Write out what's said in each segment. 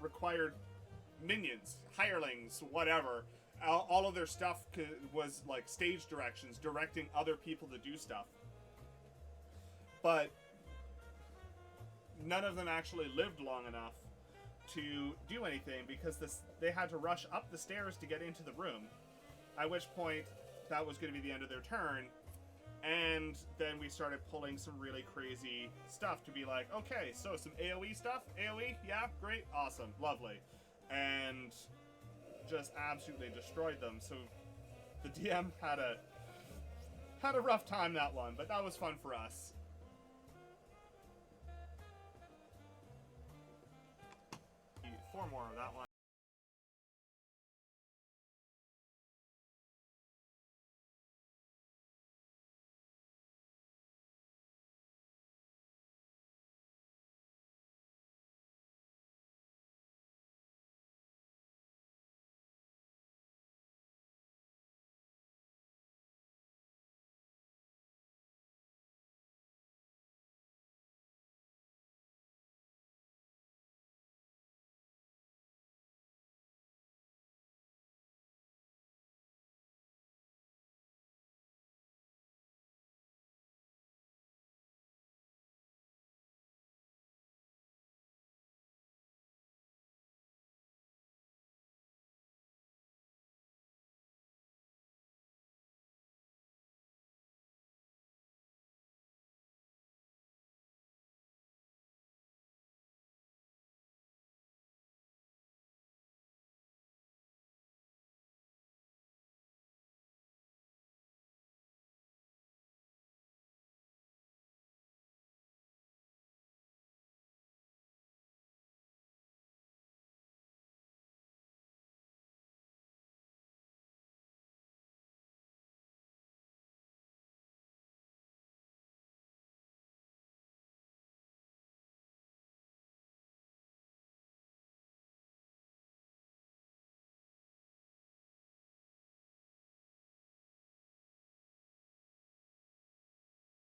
required minions, hirelings, whatever. All of their stuff was like stage directions, directing other people to do stuff. But none of them actually lived long enough to do anything because they had to rush up the stairs to get into the room. At which point, that was going to be the end of their turn. And then we started pulling some really crazy stuff to be like, okay, so some AoE stuff? AoE? Yeah, great, awesome, lovely. And just absolutely destroyed them. So the DM had a rough time that one, but that was fun for us. Four more of that one.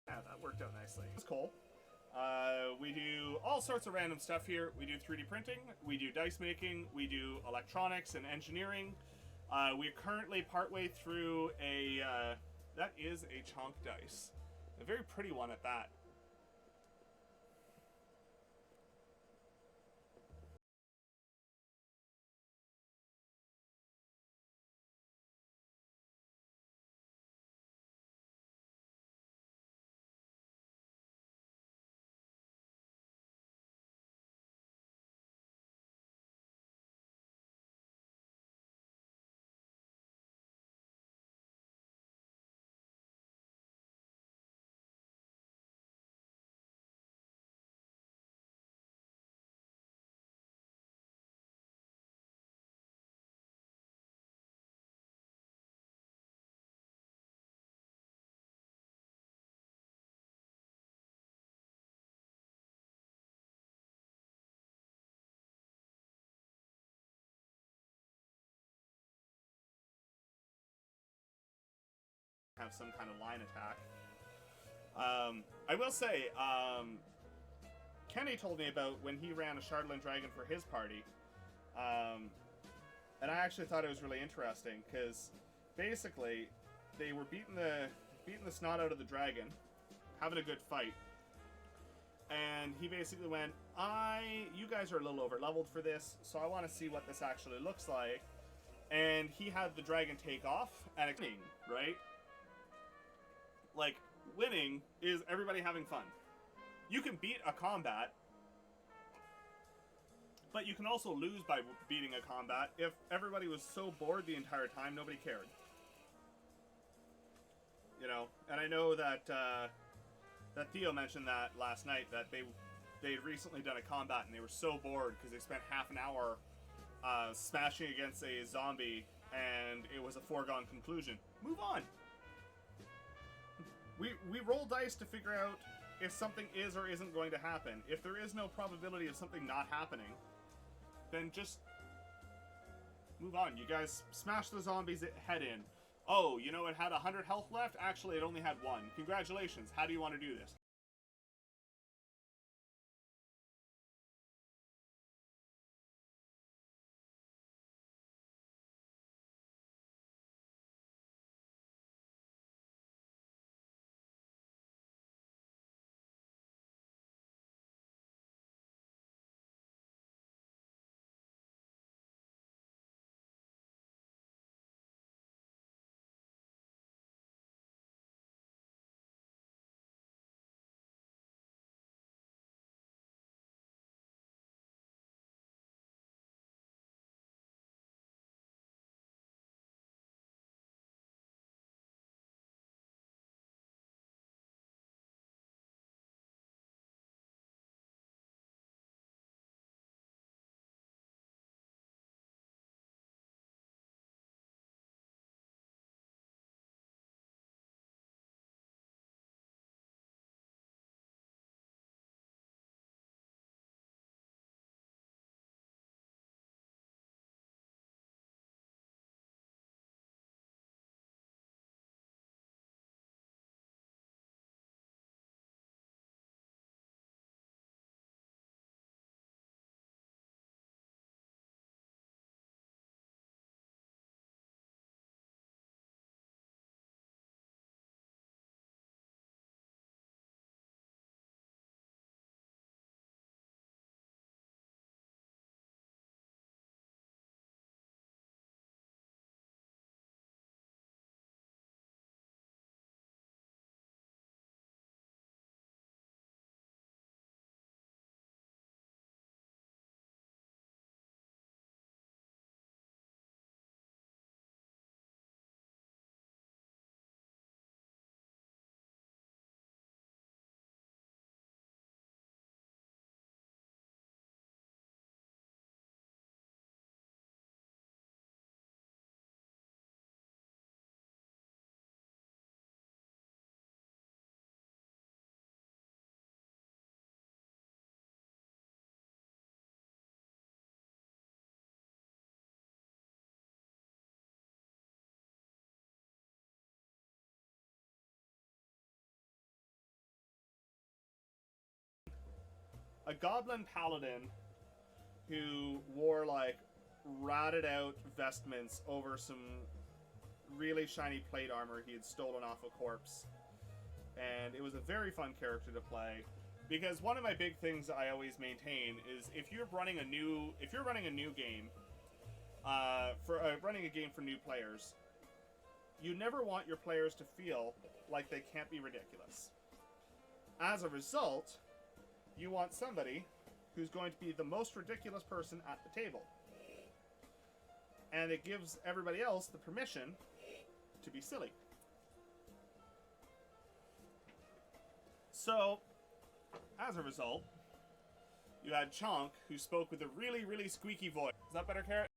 Yeah, that worked out nicely. It's cool. We do all sorts of random stuff here. We do 3D printing, we do dice making, we do electronics and engineering. We're currently partway through that is a chonk dice. A very pretty one at that. Have some kind of line attack. I will say, Kenny told me about when he ran a Shardland Dragon for his party. And I actually thought it was really interesting because basically they were beating the snot out of the dragon, having a good fight. And he basically went, you guys are a little over leveled for this, so I want to see what this actually looks like. And he had the dragon take off and winning, right? Like, winning is everybody having fun. You can beat a combat, but you can also lose by beating a combat if everybody was so bored the entire time nobody cared. You know, and I know that that Theo mentioned that last night, that they'd recently done a combat and they were so bored because they spent half an hour smashing against a zombie and it was a foregone conclusion. Move on. We roll dice to figure out if something is or isn't going to happen. If there is no probability of something not happening, then just move on. You guys smash the zombie's head in. Oh, you know, it had 100 health left? Actually, it only had 1. Congratulations. How do you want to do this? a goblin paladin who wore like ratted out vestments over some really shiny plate armor he had stolen off a corpse. And it was a very fun character to play, because one of my big things I always maintain is if you're running a new game, running a game for new players, you never want your players to feel like they can't be ridiculous. As a result, you want somebody who's going to be the most ridiculous person at the table. And it gives everybody else the permission to be silly. So, as a result, you had Chonk, who spoke with a really, really squeaky voice. Is that better, Carrot?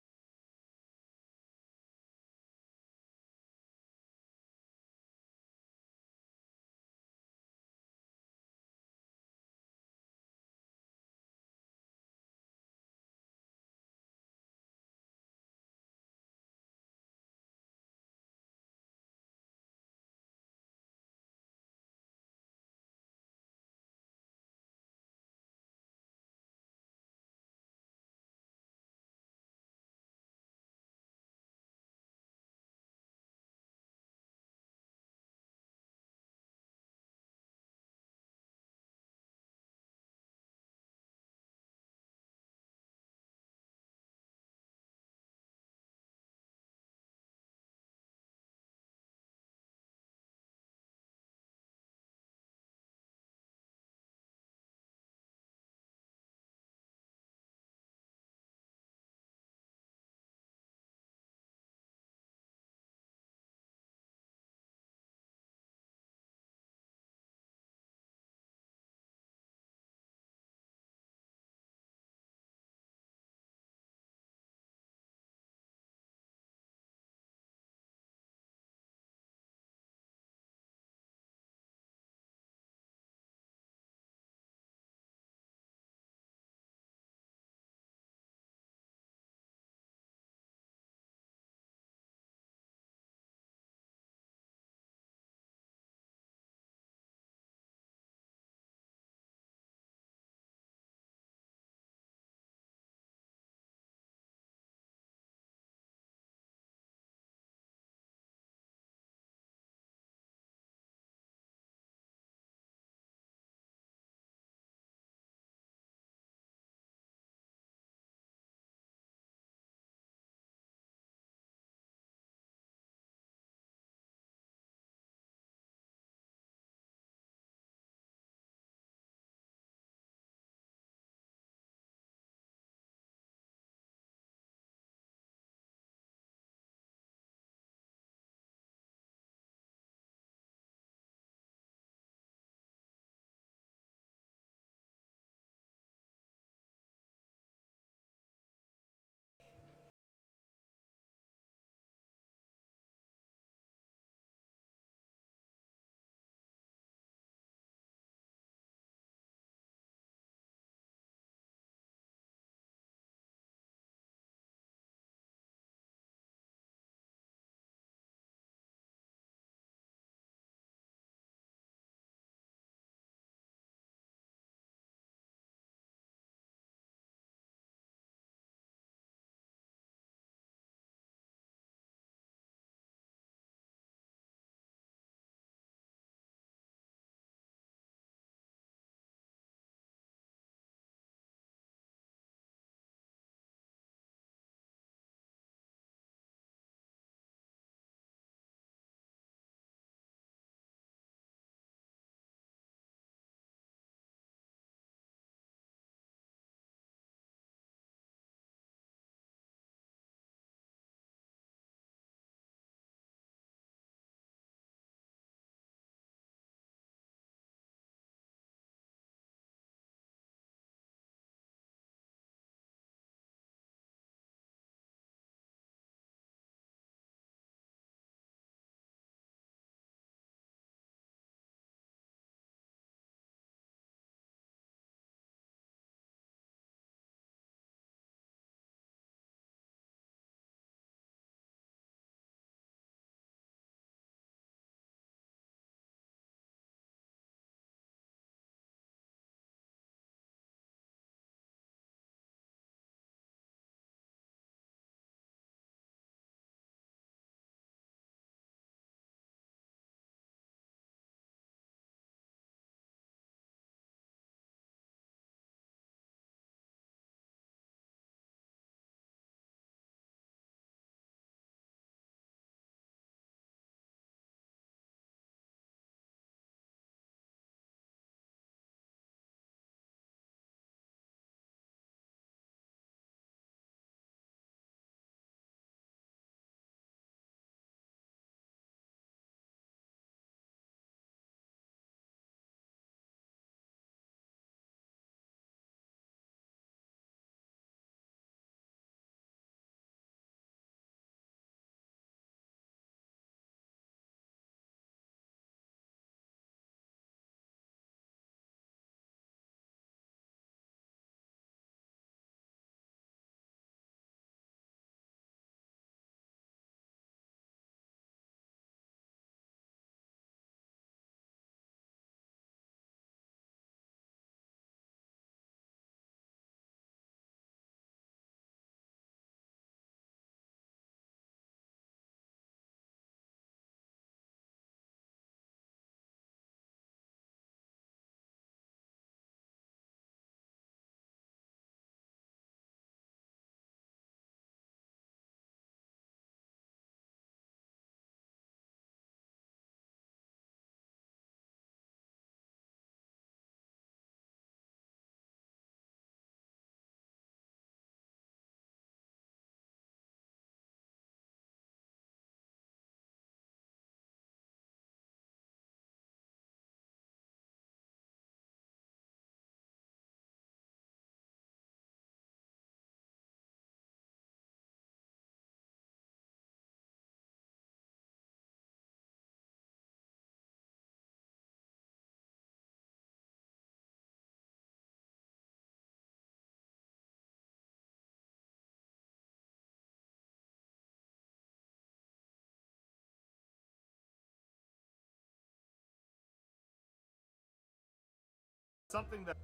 something that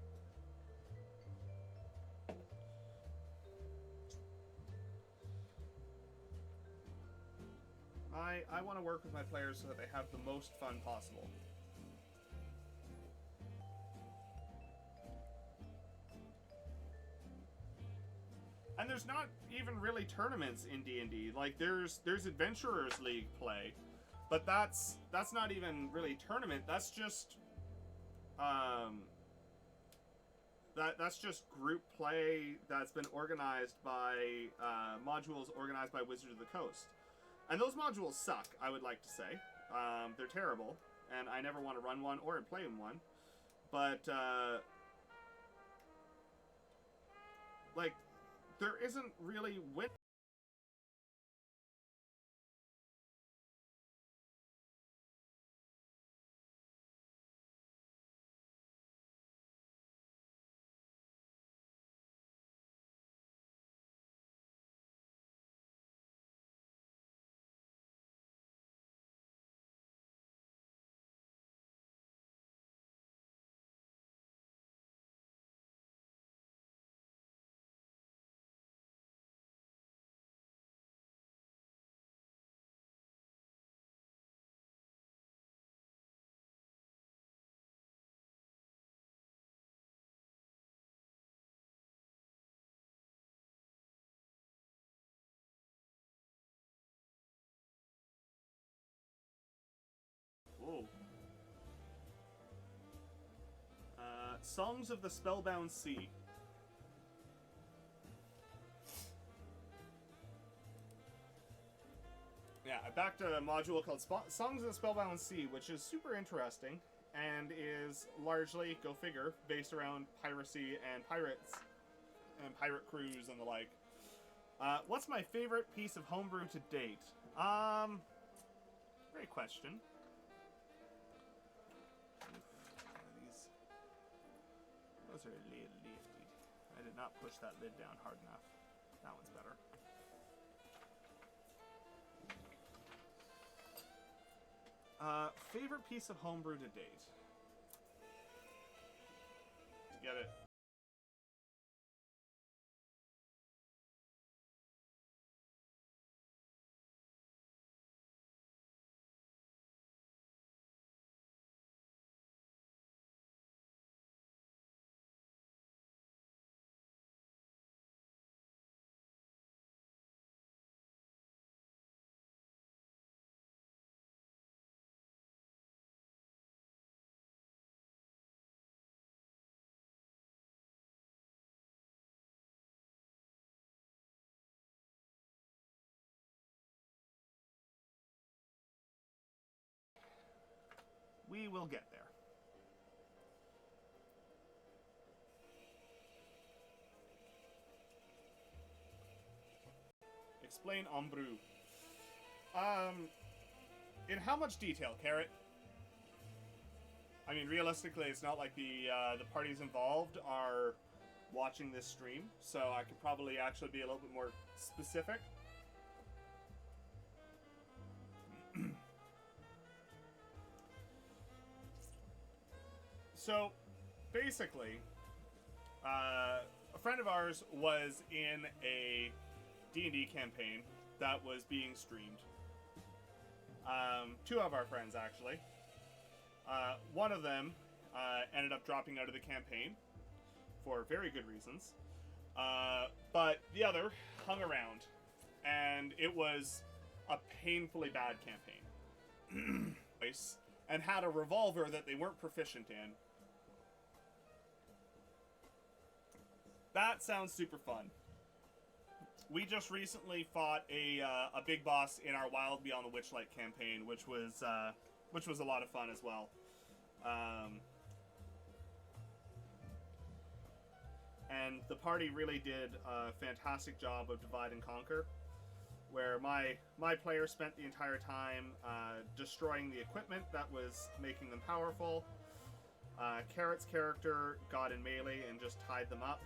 I want to work with my players so that they have the most fun possible. And there's not even really tournaments in D&D. Like there's Adventurers League play, but that's not even really tournament. That's just that's just group play that's been organized by modules organized by Wizards of the Coast. And those modules suck, I would like to say. They're terrible, and I never want to run one or play in one. But like there isn't really win. Whoa. Songs of the Spellbound Sea. Yeah, I backed a module called Songs of the Spellbound Sea, which is super interesting and is largely, go figure, based around piracy and pirates and pirate crews and the like. What's my favorite piece of homebrew to date? Great question. Those are a little lifted. I did not push that lid down hard enough. That one's better. Favorite piece of homebrew to date? To get it. We will get there. Explain homebrew. In how much detail, Carrot? I mean, realistically, it's not like the parties involved are watching this stream, so I could probably actually be a little bit more specific. So, basically, a friend of ours was in a D&D campaign that was being streamed. Two of our friends, actually. One of them ended up dropping out of the campaign for very good reasons. But the other hung around, and it was a painfully bad campaign. And had a revolver that they weren't proficient in. That sounds super fun. We just recently fought a big boss in our Wild Beyond the Witchlight campaign, which was a lot of fun as well. And the party really did a fantastic job of divide and conquer, where my player spent the entire time destroying the equipment that was making them powerful. Carrot's character got in melee and just tied them up.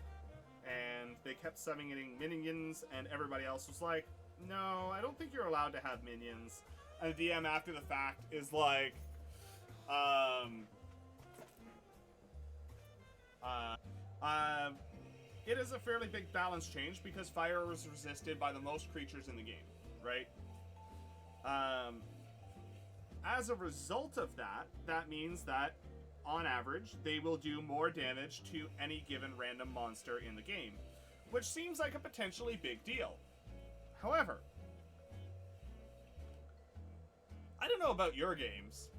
And they kept summoning minions, and everybody else was like, no, I don't think you're allowed to have minions. And the DM after the fact is like, Uh, uh, it is a fairly big balance change because fire is resisted by the most creatures in the game, right? As a result of that, that means that, on average, they will do more damage to any given random monster in the game, which seems like a potentially big deal. However, I don't know about your games.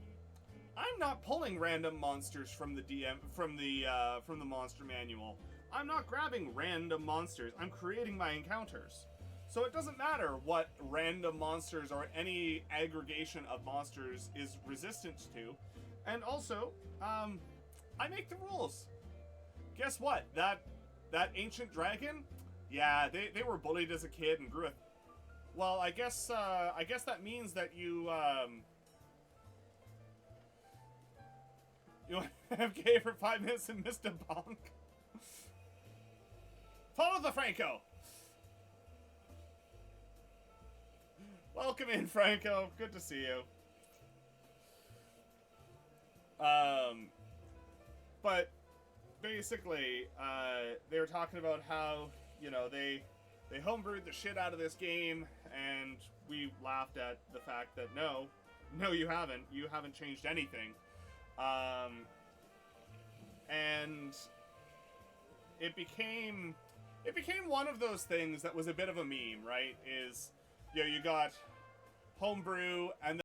I'm not pulling random monsters from the from the monster manual. I'm not grabbing random monsters. I'm creating my encounters. So it doesn't matter what random monsters or any aggregation of monsters is resistant to. And also, I make the rules. Guess what? That ancient dragon, yeah, they were bullied as a kid and grew it. Well, I guess that means that you you FK for 5 minutes and missed a bonk. Follow the Franco. Welcome in, Franco. Good to see you. But basically, they were talking about how, you know, they homebrewed the shit out of this game, and we laughed at the fact that no, you haven't. You haven't changed anything. And it became one of those things that was a bit of a meme, right? Is, you know, you got homebrew and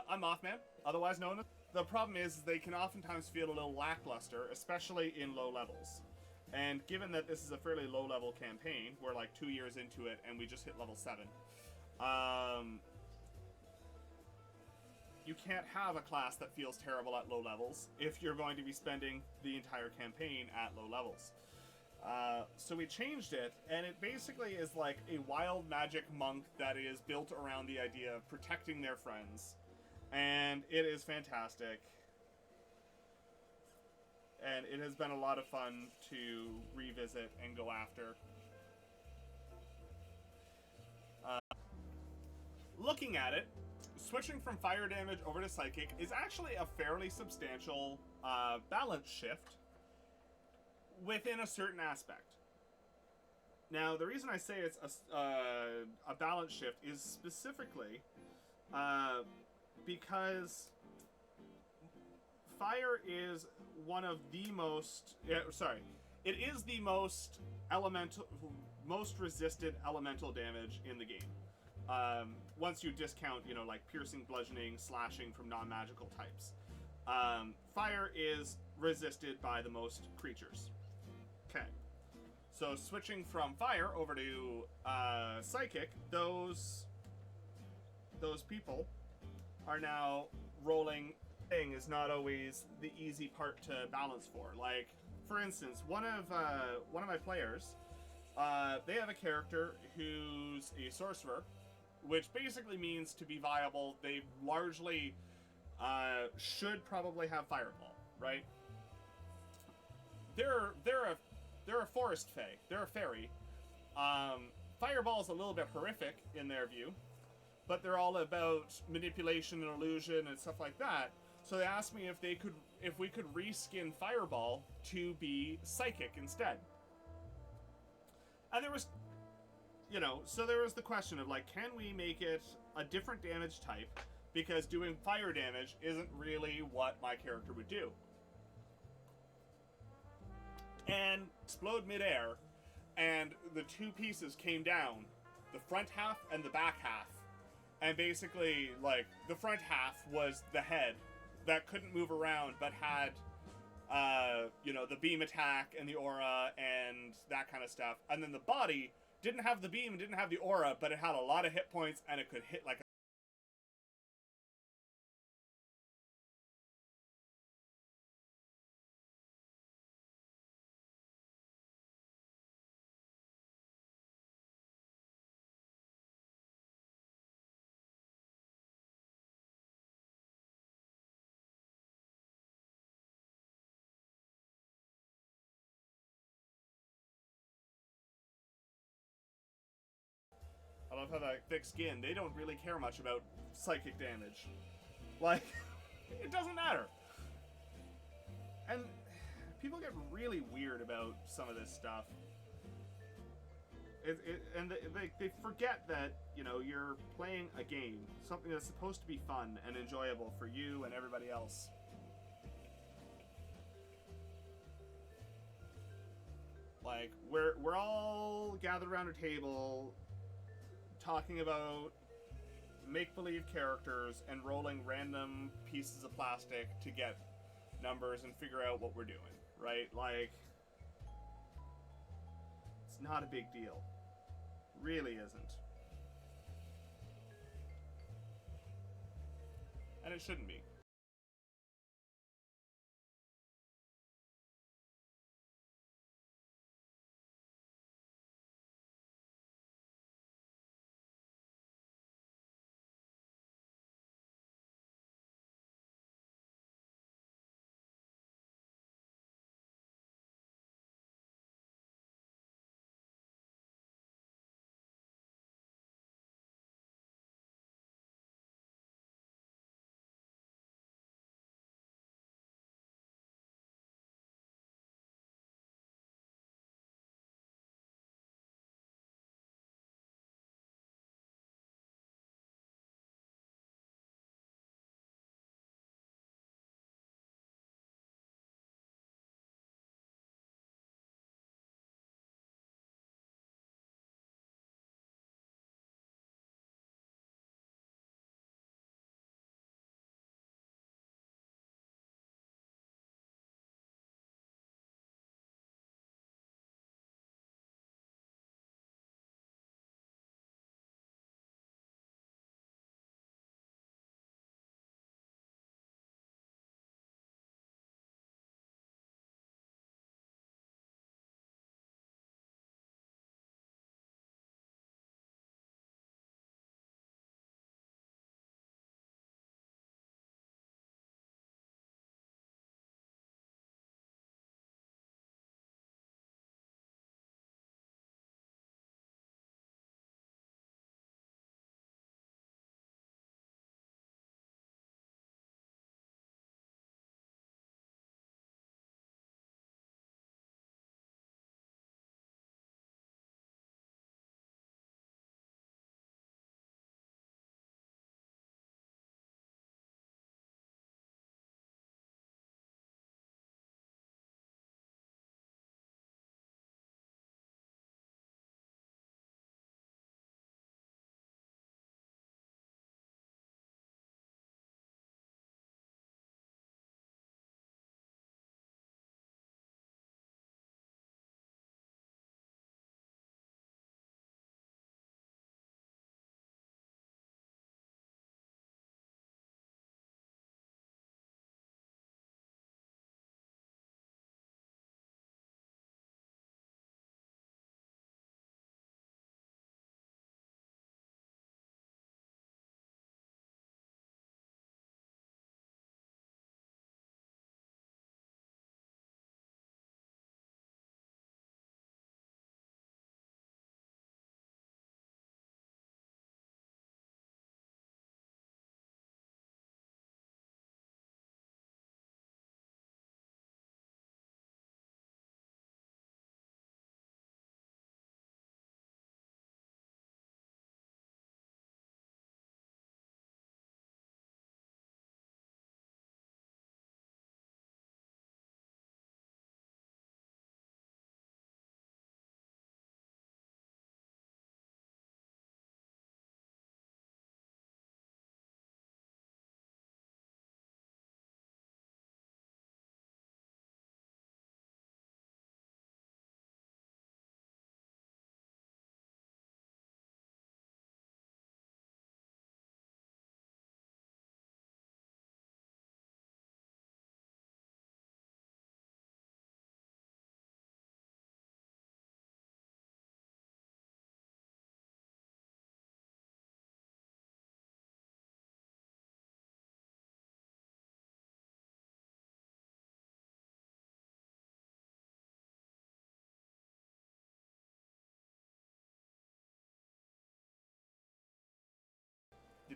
I'm Mothman, otherwise known as. The problem is they can oftentimes feel a little lackluster, especially in low levels. And given that this is a fairly low level campaign, we're like 2 years into it and we just hit level 7. You can't have a class that feels terrible at low levels if you're going to be spending the entire campaign at low levels. So we changed it, and it basically is like a wild magic monk that is built around the idea of protecting their friends. And it is fantastic. And it has been a lot of fun to revisit and go after. Looking at it, switching from fire damage over to psychic is actually a fairly substantial balance shift within a certain aspect. Now, the reason I say it's a balance shift is specifically because fire is one of the most... it is the most resisted elemental damage in the game. Once you discount, you know, like piercing, bludgeoning, slashing from non-magical types. Fire is resisted by the most creatures. Okay. So switching from fire over to psychic, those people are now rolling. Thing is not always the easy part to balance for. Like, for instance, one of my players, they have a character who's a sorcerer, which basically means to be viable, they largely should probably have fireball, right? They're a forest fae. They're a fairy. Fireball is a little bit horrific in their view, but they're all about manipulation and illusion and stuff like that. So they asked me if we could reskin Fireball to be psychic instead. And there was, you know, so there was the question of like, can we make it a different damage type? Because doing fire damage isn't really what my character would do. And explode midair, and the two pieces came down, the front half and the back half, And basically, like, the front half was the head that couldn't move around but had, the beam attack and the aura and that kind of stuff. And then the body didn't have the beam, didn't have the aura, but it had a lot of hit points and it could hit like I love how that thick skin, they don't really care much about psychic damage. Like, it doesn't matter. And people get really weird about some of this stuff. They forget that, you're playing a game, something that's supposed to be fun and enjoyable for you and everybody else. Like, we're all gathered around a table talking about make-believe characters and rolling random pieces of plastic to get numbers and figure out what we're doing, right? Like, it's not a big deal. Really isn't. And it shouldn't be.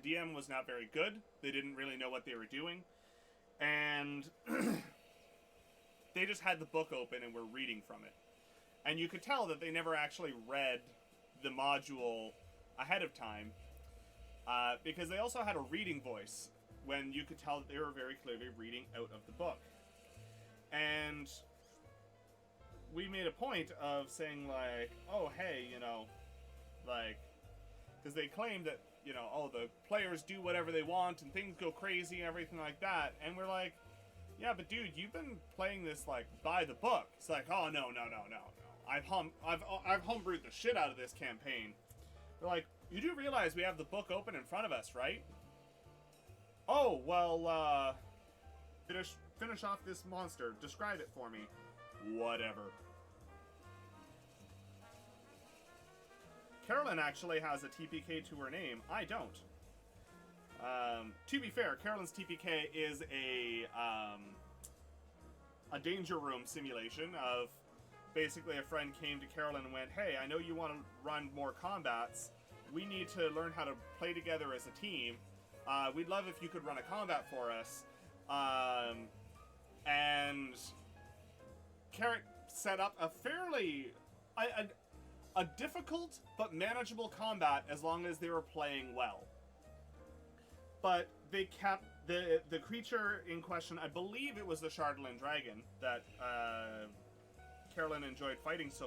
DM was not very good. They didn't really know what they were doing. And they just had the book open and were reading from it. And you could tell that they never actually read the module ahead of time, because they also had a reading voice when you could tell that they were very clearly reading out of the book. And we made a point of saying, like, oh, hey, you know, like, because they claimed that, you know, oh, the players do whatever they want and things go crazy and everything like that. And we're like, yeah, but dude, you've been playing this, like, by the book. It's like, oh, no. I've homebrewed the shit out of this campaign. We're like, you do realize we have the book open in front of us, right? Oh, well, finish off this monster. Describe it for me. Whatever. Carolyn actually has a TPK to her name. I don't. To be fair, Carolyn's TPK is a danger room simulation of basically a friend came to Carolyn and went, hey, I know you want to run more combats. We need to learn how to play together as a team. We'd love if you could run a combat for us. And Carrot set up a fairly... a difficult but manageable combat as long as they were playing well. But they kept the creature in question, I believe it was the Shardland Dragon that Carolyn enjoyed fighting so